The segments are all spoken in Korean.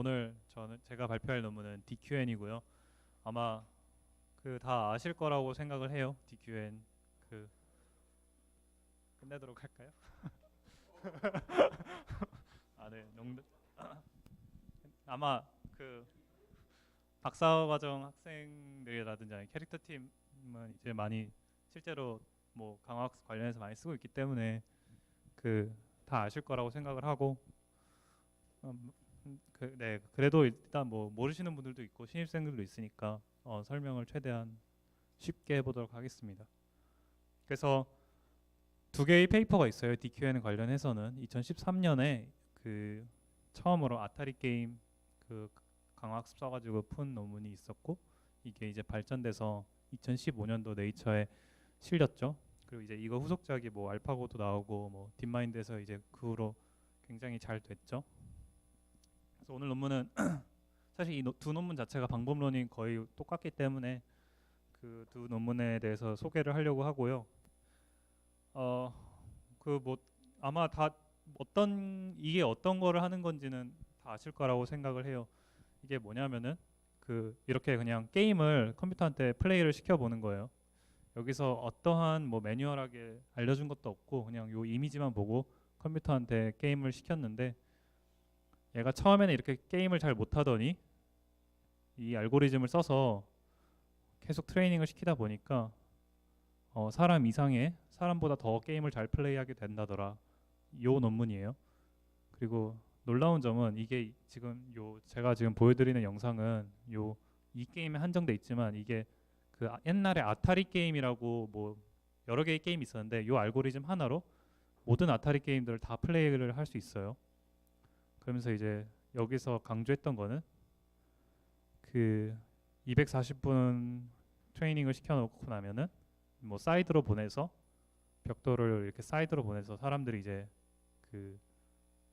오늘 제가 발표할 논문은 DQN이고요. 아마 다 아실 거라고 생각을 해요. DQN 끝내도록 할까요? 아, 네. 아마 박사과정 학생들이라든지 아니면 캐릭터 팀은 이제 많이 실제로 뭐 강화학습 관련해서 많이 쓰고 있기 때문에 다 아실 거라고 생각을 하고 네, 그래도 일단 뭐 모르시는 분들도 있고 신입생들도 있으니까 설명을 최대한 쉽게 해보도록 하겠습니다. 그래서 두 개의 페이퍼가 있어요. DQN 관련해서는 2013년에 처음으로 아타리 게임 강화학습 써가지고 푼 논문이 있었고, 이게 이제 발전돼서 2015년도 네이처에 실렸죠. 그리고 이제 이거 후속작이 뭐 알파고도 나오고 뭐 딥마인드에서 이제 그 후로 굉장히 잘 됐죠. 그래서 오늘 논문은 사실 이 두 논문 자체가 방법론이 거의 똑같기 때문에 그 두 논문에 대해서 소개를 하려고 하고요. 뭐 아마 다 이게 어떤 거를 하는 건지는 다 아실 거라고 생각을 해요. 이게 뭐냐면은 이렇게 그냥 게임을 컴퓨터한테 플레이를 시켜보는 거예요. 여기서 어떠한 뭐 매뉴얼하게 알려준 것도 없고 그냥 요 이미지만 보고 컴퓨터한테 게임을 시켰는데, 얘가 처음에는 이렇게 게임을 잘 못하더니 이 알고리즘을 써서 계속 트레이닝을 시키다 보니까 사람 이상의, 사람보다 더 게임을 잘 플레이하게 된다더라. 요 논문이에요. 그리고 놀라운 점은 이게 지금 제가 지금 보여드리는 영상은 이 게임에 한정돼 있지만, 이게 옛날에 아타리 게임이라고 뭐 여러 개의 게임이 있었는데 요 알고리즘 하나로 모든 아타리 게임들을 다 플레이를 할 수 있어요. 그러면서 이제 여기서 강조했던 거는 240분 트레이닝을 시켜놓고 나면은 뭐 사이드로 보내서, 벽돌을 이렇게 사이드로 보내서 사람들이 이제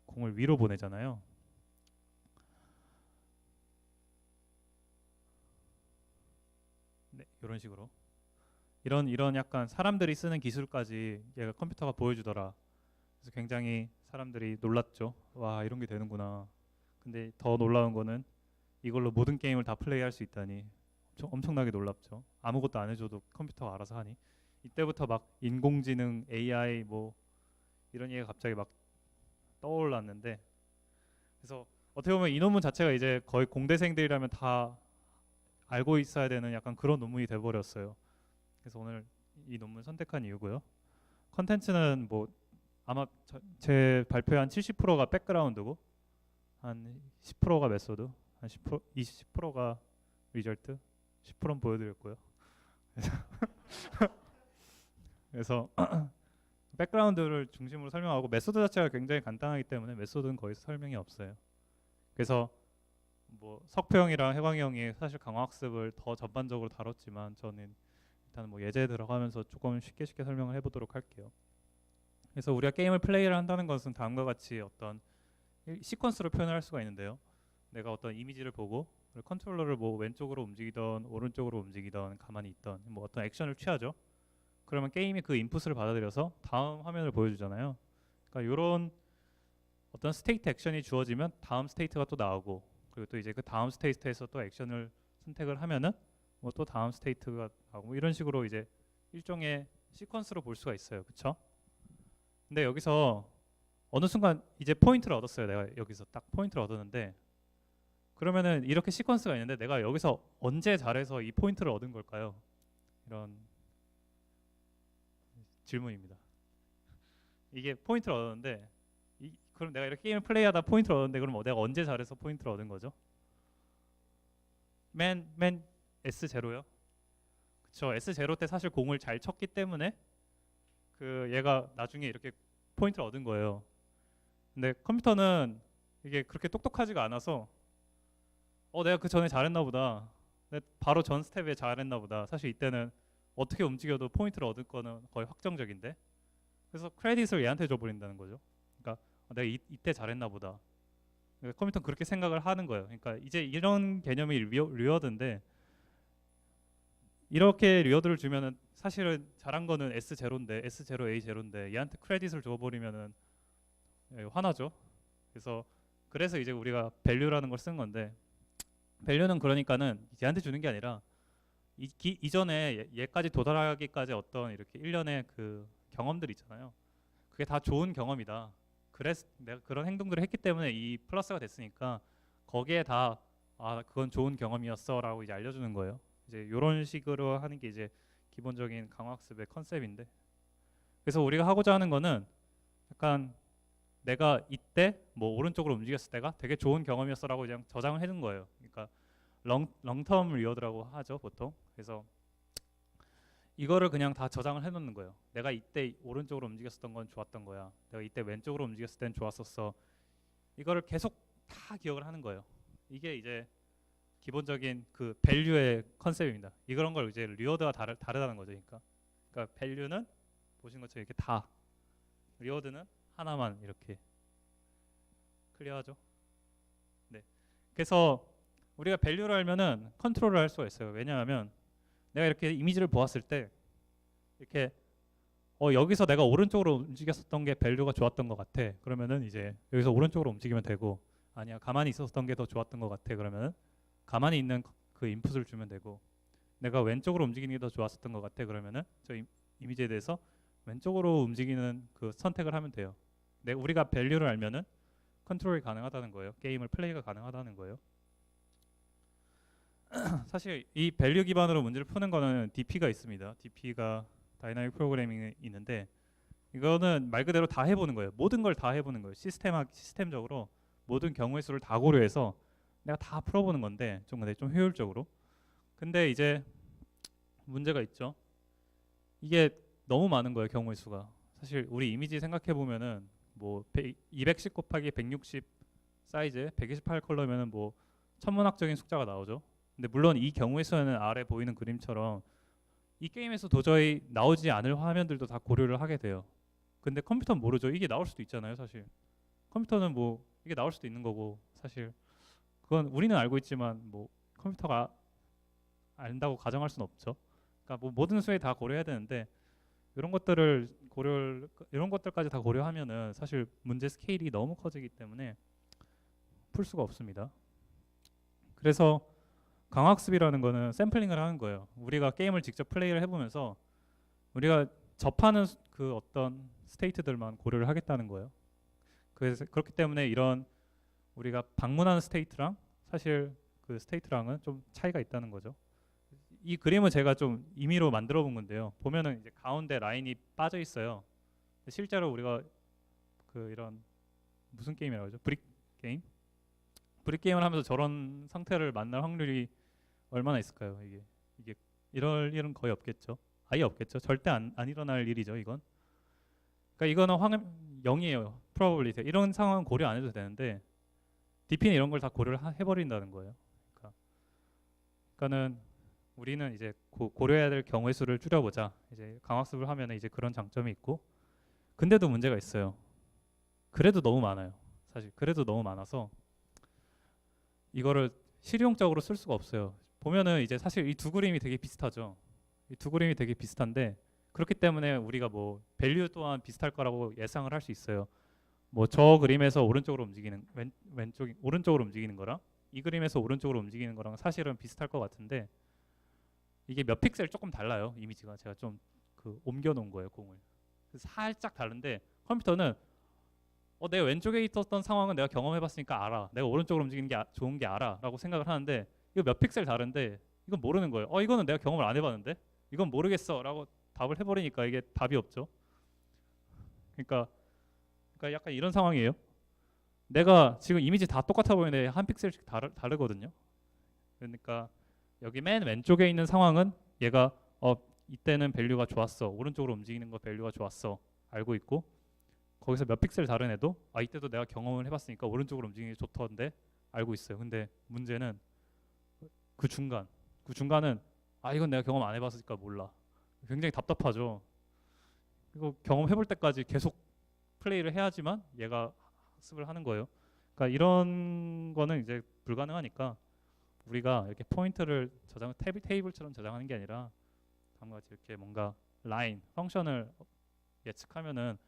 공을 위로 보내잖아요. 네, 이런 식으로 이런 약간 사람들이 쓰는 기술까지 얘가 컴퓨터가 보여주더라. 그래서 굉장히 사람들이 놀랐죠. 와, 이런 게 되는구나. 근데 더 놀라운 거는 이걸로 모든 게임을 다 플레이할 수 있다니 엄청나게 놀랍죠. 아무것도 안 해줘도 컴퓨터가 알아서 하니. 이때부터 막 인공지능, AI 뭐 이런 얘기가 갑자기 막 떠올랐는데, 그래서 어떻게 보면 이 논문 자체가 이제 거의 공대생들이라면 다 알고 있어야 되는 약간 그런 논문이 돼버렸어요. 그래서 오늘 이 논문 선택한 이유고요. 컨텐츠는 뭐 아마 제 발표의 한 70%가 백그라운드고 한 10%가 메소드, 한 10%, 20%가 리절트, 10%는 보여드렸고요. 그래서 백그라운드를 중심으로 설명하고, 메소드 자체가 굉장히 간단하기 때문에 메소드는 거의 설명이 없어요. 그래서 뭐 석표 형이랑 해광이 형이 사실 강화학습을 더 전반적으로 다뤘지만, 저는 일단 뭐 예제에 들어가면서 조금 쉽게 설명을 해보도록 할게요. 그래서 우리가 게임을 플레이를 한다는 것은 다음과 같이 어떤 시퀀스로 표현을 할 수가 있는데요. 내가 어떤 이미지를 보고 컨트롤러를 뭐 왼쪽으로 움직이던 오른쪽으로 움직이던 가만히 있던 뭐 어떤 액션을 취하죠. 그러면 게임이 그 인풋을 받아들여서 다음 화면을 보여주잖아요. 그러니까 이런 어떤 스테이트 액션이 주어지면 다음 스테이트가 또 나오고, 그리고 또 이제 그 다음 스테이트에서 또 액션을 선택을 하면은 뭐 또 다음 스테이트가 나오고, 뭐 이런 식으로 이제 일종의 시퀀스로 볼 수가 있어요. 그렇죠? 근데 여기서 어느 순간 이제 포인트를 얻었어요. 내가 여기서 딱 포인트를 얻었는데, 그러면은 이렇게 시퀀스가 있는데 내가 여기서 언제 잘해서 이 포인트를 얻은 걸까요? 이런 질문입니다. 이게 포인트를 얻었는데, 그럼 내가 이렇게 게임을 플레이하다 포인트를 얻었는데, 그럼 내가 언제 잘해서 포인트를 얻은 거죠? 맨 S0요? 그쵸. S0 때 사실 공을 잘 쳤기 때문에 얘가 나중에 이렇게 포인트를 얻은 거예요. 근데 컴퓨터는 이게 그렇게 똑똑하지가 않아서 내가 그 전에 잘했나 보다, 바로 전 스텝에 잘했나 보다, 사실 이때는 어떻게 움직여도 포인트를 얻을 거는 거의 확정적인데, 그래서 크레딧을 얘한테 줘버린다는 거죠. 그러니까 내가 이때 잘했나 보다. 그러니까 컴퓨터는 그렇게 생각을 하는 거예요. 그러니까 이제 이런 개념이 리워드인데, 이렇게 리워드를 주면은 사실은 잘한 거는 S0인데 S0 A0인데 얘한테 크레딧을 줘버리면은 화나죠. 그래서 그래서 이제 우리가 value라는 걸 쓴 건데 value는 그러니까는 얘한테 주는 게 아니라 이전에 얘까지 도달하기까지 어떤 이렇게 일련의 그 경험들 있잖아요. 그게 다 좋은 경험이다. 그래서 내가 그런 행동들을 했기 때문에 이 플러스가 됐으니까 거기에 다 그건 좋은 경험이었어라고 이제 알려주는 거예요. 이제 이런 식으로 하는 게 이제 기본적인 강화학습의 컨셉인데, 그래서 우리가 하고자 하는 거는 약간 내가 이때 뭐 오른쪽으로 움직였을 때가 되게 좋은 경험이었어라고 그냥 저장을 해둔 거예요. 그러니까 롱텀 리워드라고 하죠 보통. 그래서 이거를 그냥 다 저장을 해놓는 거예요. 내가 이때 오른쪽으로 움직였었던 건 좋았던 거야. 내가 이때 왼쪽으로 움직였을 땐 좋았었어. 이거를 계속 다 기억을 하는 거예요. 이게 이제 기본적인 그 밸류의 컨셉입니다. 이런 걸 이제 리워드와 다르다는 거죠. 그러니까 밸류는 보신 것처럼 이렇게 다, 리워드는 하나만 이렇게. 클리어하죠? 네. 그래서 우리가 밸류를 알면은 컨트롤을 할 수가 있어요. 왜냐하면 내가 이렇게 이미지를 보았을 때 이렇게 여기서 내가 오른쪽으로 움직였었던 게 밸류가 좋았던 것 같아. 그러면은 이제 여기서 오른쪽으로 움직이면 되고, 아니야 가만히 있었던 게 더 좋았던 것 같아. 그러면은 가만히 있는 그 인풋을 주면 되고, 내가 왼쪽으로 움직이는 게 더 좋았었던 것 같아. 그러면은 저 이미지에 대해서 왼쪽으로 움직이는 그 선택을 하면 돼요. 우리가 밸류를 알면은 컨트롤이 가능하다는 거예요. 게임을 플레이가 가능하다는 거예요. 사실 이 밸류 기반으로 문제를 푸는 거는 DP가 있습니다. DP가 다이나믹 프로그래밍이 있는데, 이거는 말 그대로 다 해보는 거예요. 모든 걸 다 해보는 거예요. 시스템적으로 모든 경우의 수를 다 고려해서 내가 다 풀어보는 건데, 근데 좀 효율적으로. 근데 이제 문제가 있죠. 이게 너무 많은 거예요, 경우의 수가. 사실 우리 이미지 생각해 보면은 뭐 210 곱하기 160 사이즈 128 컬러면은 뭐 천문학적인 숫자가 나오죠. 근데 물론 이 경우의 수는 아래 보이는 그림처럼 이 게임에서 도저히 나오지 않을 화면들도 다 고려를 하게 돼요. 근데 컴퓨터는 모르죠. 이게 나올 수도 있잖아요, 사실. 컴퓨터는 뭐 이게 나올 수도 있는 거고, 사실 그건 우리는 알고 있지만 뭐 컴퓨터가 안다고 가정할 수는 없죠. 그러니까 뭐 모든 수에 다 고려해야 되는데, 이런 것들까지 다 고려하면은 사실 문제 스케일이 너무 커지기 때문에 풀 수가 없습니다. 그래서 강학습이라는 거는 샘플링을 하는 거예요. 우리가 게임을 직접 플레이를 해보면서 우리가 접하는 그 어떤 스테이트들만 고려를 하겠다는 거예요. 그래서 그렇기 때문에 이런 우리가 방문하는 스테이트랑 사실 그 스테이트랑은 좀 차이가 있다는 거죠. 이 그림은 제가 좀 임의로 만들어 본 건데요. 보면은 이제 가운데 라인이 빠져 있어요. 실제로 우리가 그 이런 무슨 게임이라고 하죠? 브릭 게임? 브릭 게임을 하면서 저런 상태를 만날 확률이 얼마나 있을까요? 이게 이럴 일은 거의 없겠죠. 아예 없겠죠. 절대 안 일어날 일이죠, 이건. 그러니까 이거는 0이에요. probability. 이런 상황은 고려 안 해도 되는데 DP는 이런 걸 다 고려를 해버린다는 거예요. 그러니까는 우리는 이제 고려해야 될 경우의 수를 줄여보자. 이제 강학습을 하면 이제 그런 장점이 있고, 근데도 문제가 있어요. 그래도 너무 많아요. 사실 그래도 너무 많아서 이거를 실용적으로 쓸 수가 없어요. 보면은 이제 사실 이 두 그림이 되게 비슷하죠. 이 두 그림이 되게 비슷한데, 그렇기 때문에 우리가 뭐 밸류 또한 비슷할 거라고 예상을 할 수 있어요. 뭐 저 그림에서 오른쪽으로 움직이는 오른쪽으로 움직이는 거랑 이 그림에서 오른쪽으로 움직이는 거랑 사실은 비슷할 것 같은데, 이게 몇 픽셀 조금 달라요. 이미지가 제가 좀 그 옮겨 놓은 거예요, 공을. 살짝 다른데 컴퓨터는 내가 왼쪽에 있었던 상황은 내가 경험해 봤으니까 알아. 내가 오른쪽으로 움직이는 게 좋은 게 알아 라고 생각을 하는데, 이거 몇 픽셀 다른데 이건 모르는 거예요. 이거는 내가 경험을 안 해봤는데 이건 모르겠어 라고 답을 해버리니까 이게 답이 없죠. 그러니까 약간 이런 상황이에요. 내가 지금 이미지 다 똑같아 보이는데 한 픽셀씩 다르거든요. 그러니까 여기 맨 왼쪽에 있는 상황은 얘가 이때는 밸류가 좋았어, 오른쪽으로 움직이는 거 밸류가 좋았어 알고 있고, 거기서 몇 픽셀 다른 애도 이때도 내가 경험을 해봤으니까 오른쪽으로 움직이는 게 좋던데 알고 있어요. 근데 문제는 그 중간은 이건 내가 경험 안 해봤으니까 몰라. 굉장히 답답하죠. 이거 경험해볼 때까지 계속 플레이를 해야지만 얘가 학습을 하는 거예요. 그러니까 이런 거는 이제 불가능하니까 우리가 이렇게 포인트를 테이블처럼 저장하는 게 아니라 다음과 같이 이렇게 뭔가 라인 펑션을 예측하면은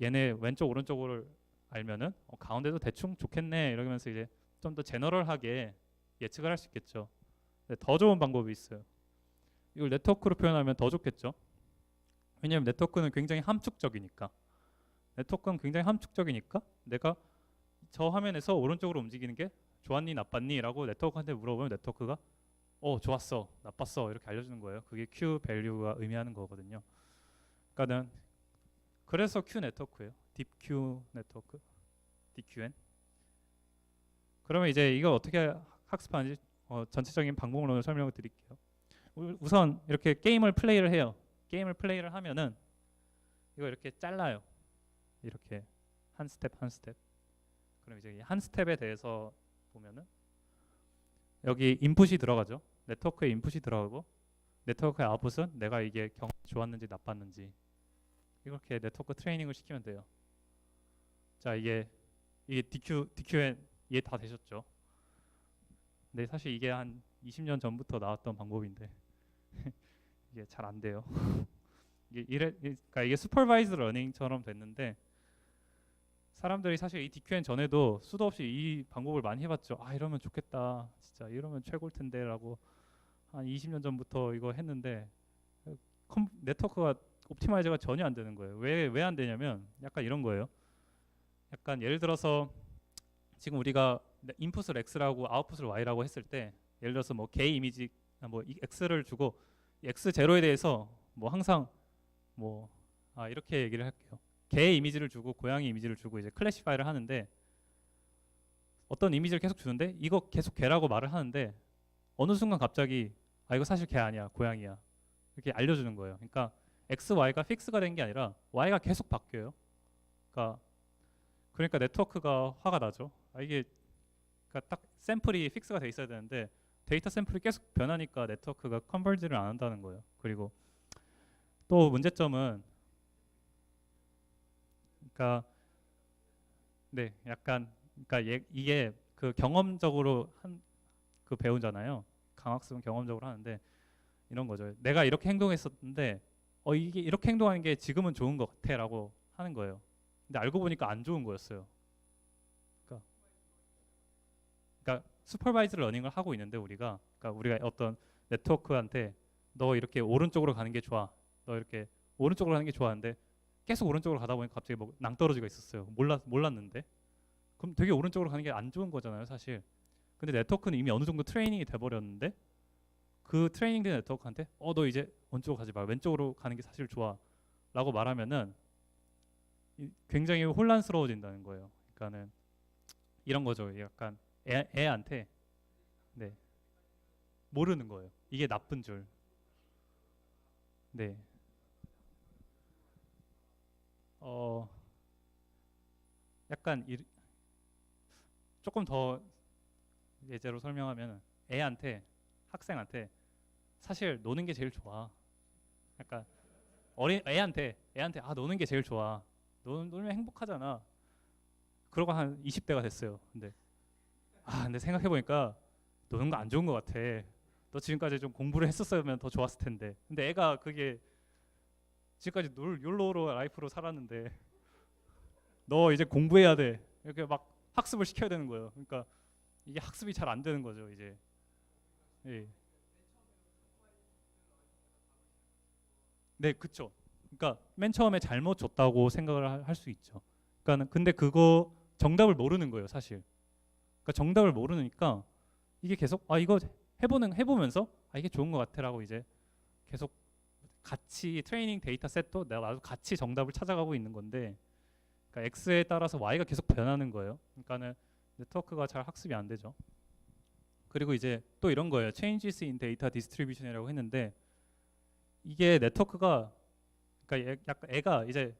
얘네 왼쪽 오른쪽을 알면은 가운데도 대충 좋겠네 이러면서 이제 좀 더 제너럴하게 예측을 할 수 있겠죠. 근데 더 좋은 방법이 있어요. 이걸 네트워크로 표현하면 더 좋겠죠. 왜냐하면 네트워크는 굉장히 함축적이니까. 네트워크는 굉장히 함축적이니까 내가 저 화면에서 오른쪽으로 움직이는 게 좋았니 나빴니 라고 네트워크한테 물어보면 네트워크가 좋았어 나빴어 이렇게 알려주는 거예요. 그게 Q 밸류가 의미하는 거거든요. 그러니까는 그래서 Q 네트워크예요. 딥 Q 네트워크, DQN. 그러면 이제 이걸 어떻게 학습하는지 전체적인 방법론을 설명을 드릴게요. 우선 이렇게 게임을 플레이를 해요. 게임을 플레이를 하면은 이거 이렇게 잘라요. 이렇게 한 스텝 한 스텝. 그럼 이제 한 스텝에 대해서 보면은 여기 인풋이 들어가죠. 네트워크에 인풋이 들어가고 네트워크의 아웃풋은 내가 이게 경험이 좋았는지 나빴는지 이렇게 네트워크 트레이닝을 시키면 돼요. 자 이게 DQN 이해 다 되셨죠? 근데 사실 이게 한 20년 전부터 나왔던 방법인데 이게 잘 안 돼요. 그러니까 이게 슈퍼바이즈 러닝처럼 됐는데 사람들이 사실 이 DQN 전에도 수도 없이 이 방법을 많이 해봤죠. 아 이러면 좋겠다, 진짜 이러면 최고일 텐데라고 한 20년 전부터 이거 했는데 네트워크가 옵티마이저가 전혀 안 되는 거예요. 왜 안 되냐면 약간 이런 거예요. 약간 예를 들어서 지금 우리가 인풋을 x라고 아웃풋을 y라고 했을 때 예를 들어서 뭐 개 이미지 뭐 x를 주고 x 제로에 대해서 뭐 항상 뭐 이렇게 얘기를 할게요. 개 이미지를 주고 고양이 이미지를 주고 이제 클래시파이를 하는데 어떤 이미지를 계속 주는데 이거 계속 개라고 말을 하는데 어느 순간 갑자기 이거 사실 개 아니야 고양이야 이렇게 알려주는 거예요. 그러니까 x, y가 픽스가 된 게 아니라 y가 계속 바뀌어요. 그러니까 네트워크가 화가 나죠. 이게 그러니까 딱 샘플이 픽스가 돼 있어야 되는데 데이터 샘플이 계속 변하니까 네트워크가 컨버지를 안 한다는 거예요. 그리고 또 문제점은 그러니까 네 약간 그러니까 이게 그 경험적으로 그 배우잖아요. 강학습은 경험적으로 하는데 이런 거죠. 내가 이렇게 행동했었는데 이게 이렇게 행동하는 게 지금은 좋은 것 같아라고 하는 거예요. 근데 알고 보니까 안 좋은 거였어요. 그러니까 슈퍼바이즈 러닝을 하고 있는데 우리가 어떤 네트워크한테 너 이렇게 오른쪽으로 가는 게 좋아. 너 이렇게 오른쪽으로 가는 게 좋아하는데 계속 오른쪽으로 가다 보니까 갑자기 뭐 낭떠러지가 있었어요. 몰랐는데. 그럼 되게 오른쪽으로 가는 게 안 좋은 거잖아요, 사실. 근데 네트워크는 이미 어느 정도 트레이닝이 돼 버렸는데 그 트레이닝된 네트워크한테 너 이제 오른쪽으로 가지 마. 왼쪽으로 가는 게 사실 좋아라고 말하면은 굉장히 혼란스러워진다는 거예요. 그러니까는 이런 거죠. 약간 애한테 네 모르는 거예요. 이게 나쁜 줄. 네. 약간 조금 더 예제로 설명하면 학생한테 사실 노는 게 제일 좋아. 약간 애한테 노는 게 제일 좋아. 놀면 행복하잖아. 그러고 한 20대가 됐어요. 근데 생각해 보니까 노는 거 안 좋은 것 같아. 너 지금까지 좀 공부를 했었으면 더 좋았을 텐데. 근데 애가 그게 지금까지 욜로로 라이프로 살았는데 너 이제 공부해야 돼. 이렇게 막 학습을 시켜야 되는 거예요. 그러니까 이게 학습이 잘 안 되는 거죠, 이제. 예. 네, 그쵸. 그러니까 맨 처음에 잘못 줬다고 생각을 할 수 있죠. 그러니까 근데 그거 정답을 모르는 거예요, 사실. 그러니까 정답을 모르니까 이게 계속 이거 해보면서 이게 좋은 것 같아라고 이제 계속 같이 트레이닝 데이터 셋도 나도 같이 정답을 찾아가고 있는 건데 그러니까 X에 따라서 Y가 계속 변하는 거예요. 그러니까는 네트워크가 잘 학습이 안 되죠. 그리고 이제 또 이런 거예요. Changes in data distribution이라고 했는데 이게 네트워크가 그러니까 약간 애가 이제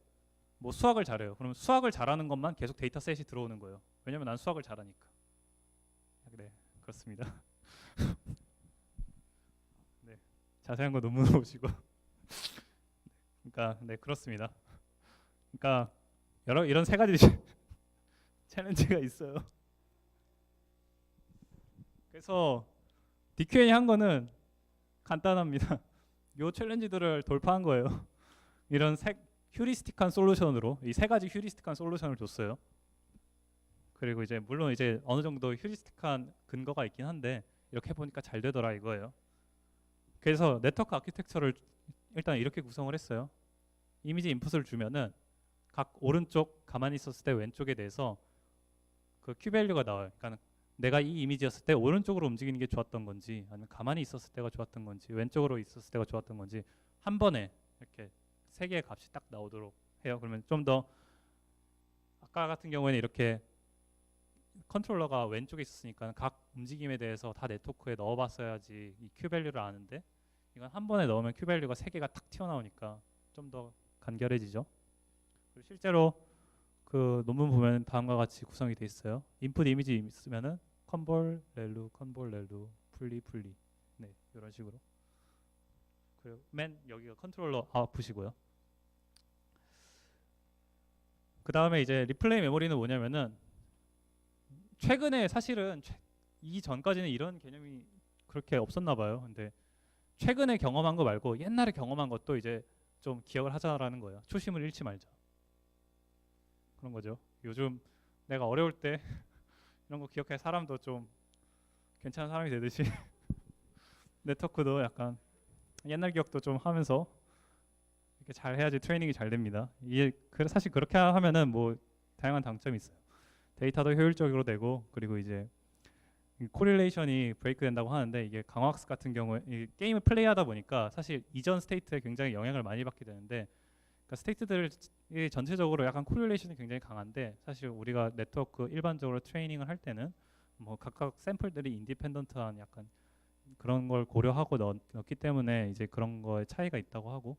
뭐 수학을 잘해요. 그러면 수학을 잘하는 것만 계속 데이터 셋이 들어오는 거예요. 왜냐면 난 수학을 잘하니까. 네, 그렇습니다. 네, 자세한 거 논문 보시고. 그러니까 네 그렇습니다. 그러니까 이런 세 가지 챌린지가 있어요. 그래서 DQN이 한 거는 간단합니다. 요 챌린지들을 돌파한 거예요. 이런 휴리스틱한 솔루션으로 이 세 가지 휴리스틱한 솔루션을 줬어요. 그리고 이제 물론 이제 어느 정도 휴리스틱한 근거가 있긴 한데 이렇게 해보니까 잘 되더라 이거예요. 그래서 네트워크 아키텍처를 일단 이렇게 구성을 했어요. 이미지 인풋을 주면은 각 오른쪽 가만히 있었을 때 왼쪽에 대해서 그 큐밸류가 나와요. 그러니까 내가 이 이미지였을 때 오른쪽으로 움직이는 게 좋았던 건지 아니면 가만히 있었을 때가 좋았던 건지 왼쪽으로 있었을 때가 좋았던 건지 한 번에 이렇게 세 개의 값이 딱 나오도록 해요. 그러면 좀 더 아까 같은 경우에는 이렇게 컨트롤러가 왼쪽에 있었으니까 각 움직임에 대해서 다 네트워크에 넣어봤어야지 이 큐밸류를 아는데 이건 한 번에 넣으면 큐밸류가 세 개가 탁 튀어나오니까 좀 더 간결해지죠. 그리고 실제로 그 논문 보면 다음과 같이 구성이 돼 있어요. 인풋 이미지 있으면은 컨볼 렐루 컨볼 렐루 풀리 풀리 네 이런 식으로. 그리고 맨 여기가 컨트롤러 아웃풋이고요. 그 다음에 이제 리플레이 메모리는 뭐냐면은 최근에 사실은 이 전까지는 이런 개념이 그렇게 없었나 봐요. 근데 최근에 경험한 거 말고 옛날에 경험한 것도 이제 좀 기억을 하자라는 거예요. 초심을 잃지 말자. 그런 거죠. 요즘 내가 어려울 때 이런 거 기억해 사람도 좀 괜찮은 사람이 되듯이 네트워크도 약간 옛날 기억도 좀 하면서 이렇게 잘 해야지 트레이닝이 잘 됩니다. 이게 사실 그렇게 하면은 뭐 다양한 장점이 있어요. 데이터도 효율적으로 되고 그리고 이제 코릴레이션이 브레이크 된다고 하는데 이게 강화학습 같은 경우에 이 게임을 플레이하다 보니까 사실 이전 스테이트에 굉장히 영향을 많이 받게 되는데 그러니까 스테이트들이 전체적으로 약간 코릴레이션이 굉장히 강한데 사실 우리가 네트워크 일반적으로 트레이닝을 할 때는 뭐 각각 샘플들이 인디펜던트한 약간 그런 걸 고려하고 넣기 때문에 이제 그런 거에 차이가 있다고 하고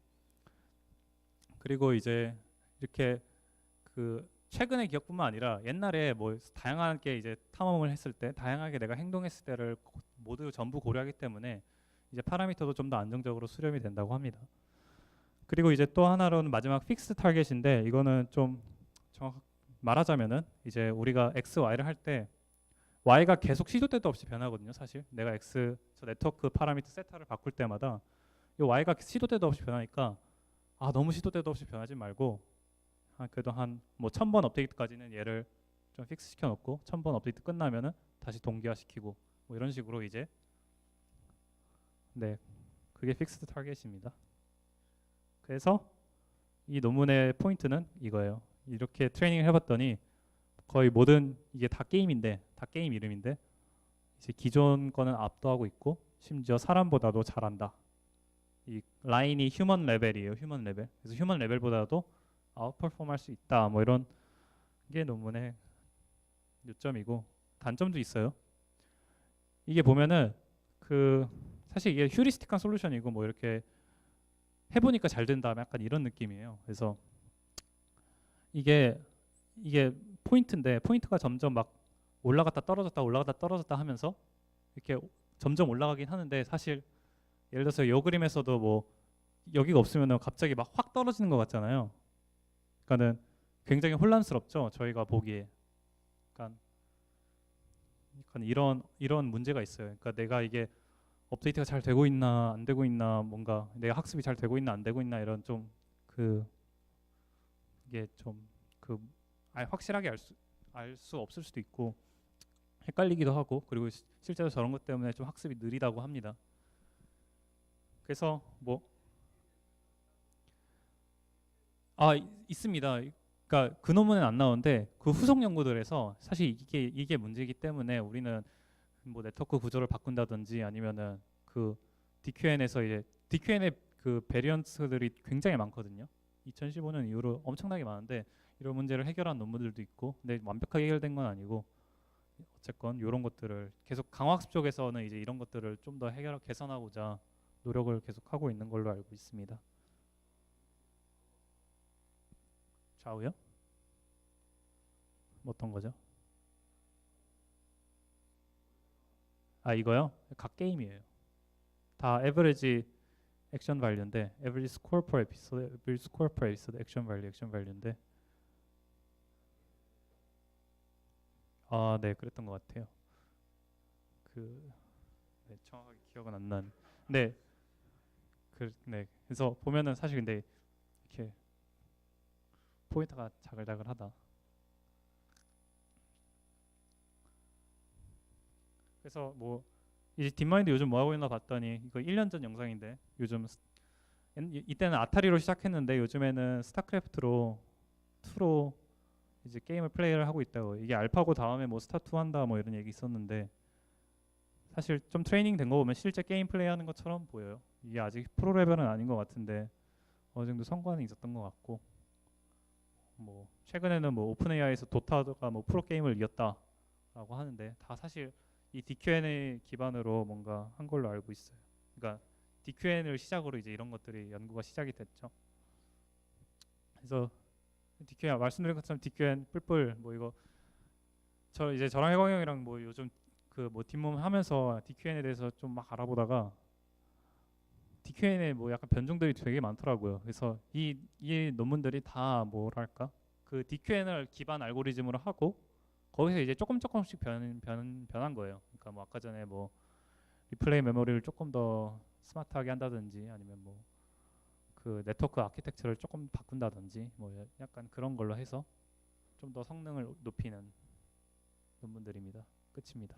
그리고 이제 이렇게 그 최근의 기억뿐만 아니라 옛날에 뭐 다양하게 이제 탐험을 했을 때 다양하게 내가 행동했을 때를 모두 전부 고려하기 때문에 이제 파라미터도 좀 더 안정적으로 수렴이 된다고 합니다. 그리고 이제 또 하나로는 마지막 픽스 타겟인데 이거는 좀 정확 말하자면은 이제 우리가 x, y를 할 때 y가 계속 시도 때도 없이 변하거든요. 사실 내가 x 저 네트워크 파라미터 세타를 바꿀 때마다 이 y가 시도 때도 없이 변하니까 아 너무 시도 때도 없이 변하지 말고 그래도 한 뭐 1000번 업데이트까지는 얘를 좀 픽스 시켜놓고 1000번 업데이트 끝나면은 다시 동기화시키고 뭐 이런 식으로 이제 네 그게 픽스드 타겟입니다. 그래서 이 논문의 포인트는 이거예요. 이렇게 트레이닝을 해봤더니 거의 모든 이게 다 게임인데 다 게임 이름인데 이제 기존 거는 압도하고 있고 심지어 사람보다도 잘한다. 이 라인이 휴먼 레벨이에요. 휴먼 레벨. 그래서 휴먼 레벨보다도 아웃퍼폼 할 수 있다. 뭐 이런 게 논문의 요점이고 단점도 있어요. 이게 보면은 그 사실 이게 휴리스틱한 솔루션이고 뭐 이렇게 해보니까 잘 된다. 약간 이런 느낌이에요. 그래서 이게 포인트인데 포인트가 점점 막 올라갔다 떨어졌다 올라갔다 떨어졌다 하면서 이렇게 점점 올라가긴 하는데 사실 예를 들어서 이 그림에서도 뭐 여기가 없으면 갑자기 막 확 떨어지는 것 같잖아요. 그러니까는 굉장히 혼란스럽죠. 저희가 보기에. 그러니까 이런 문제가 있어요. 그러니까 내가 이게 업데이트가 잘 되고 있나 안 되고 있나 뭔가 내가 학습이 잘 되고 있나 안 되고 있나 이런 좀 그 이게 좀 그 확실하게 알 수 없을 수도 있고 헷갈리기도 하고 그리고 실제로 저런 것 때문에 좀 학습이 느리다고 합니다. 그래서 뭐 있습니다. 그러니까 그 논문은 안 나오는데 그 후속 연구들에서 사실 이게 문제이기 때문에 우리는 뭐 네트워크 구조를 바꾼다든지 아니면은 그 DQN에서 이제 DQN의 그 베리언트들이 굉장히 많거든요. 2015년 이후로 엄청나게 많은데 이런 문제를 해결한 논문들도 있고 근데 완벽하게 해결된 건 아니고 어쨌건 이런 것들을 계속 강화학습 쪽에서는 이제 이런 것들을 좀 더 개선하고자 노력을 계속 하고 있는 걸로 알고 있습니다. 좌우요? 어떤 거죠? 이거요? 각 게임이에요. 다 에버리지 액션 밸류인데 에버리지 스코어 퍼 에피소드, 에버리지 스코어 퍼 에피소드 액션 밸류인데 네, 그랬던 것 같아요. 네, 정확하게 기억은 안 난. 네, 네. 그래서 보면은 사실 근데 이렇게 포인트가 자글자글하다. 그래서 뭐 이제 딥마인드 요즘 뭐 하고 있나 봤더니 이거 1년 전 영상인데 요즘 이때는 아타리로 시작했는데 요즘에는 스타크래프트로 2로 이제 게임을 플레이를 하고 있다고. 이게 알파고 다음에 뭐 스타2 한다 뭐 이런 얘기 있었는데 사실 좀 트레이닝 된 거 보면 실제 게임 플레이하는 것처럼 보여요. 이게 아직 프로 레벨은 아닌 것 같은데 어느 정도 성과는 있었던 것 같고, 뭐 최근에는 뭐 오픈 AI에서 도타가 뭐 프로 게임을 이겼다라고 하는데 다 사실 이 DQN을 기반으로 뭔가 한 걸로 알고 있어요. 그러니까 DQN을 시작으로 이제 이런 것들이 연구가 시작이 됐죠. 그래서 DQN 말씀드린 것처럼 DQN 뿔뿔 뭐 이거 저 이제 저랑 해광 형이랑 뭐 요즘 그 뭐 뒷몸 하면서 DQN에 대해서 좀 막 알아보다가 DQN에 뭐 약간 변종들이 되게 많더라고요. 그래서 이 논문들이 다 뭐랄까 그 DQN을 기반 알고리즘으로 하고 거기서 이제 조금씩 변한 거예요. 그러니까 뭐 아까 전에 뭐 리플레이 메모리를 조금 더 스마트하게 한다든지 아니면 뭐 그 네트워크 아키텍처를 조금 바꾼다든지 뭐 약간 그런 걸로 해서 좀 더 성능을 높이는 논문들입니다. 끝입니다.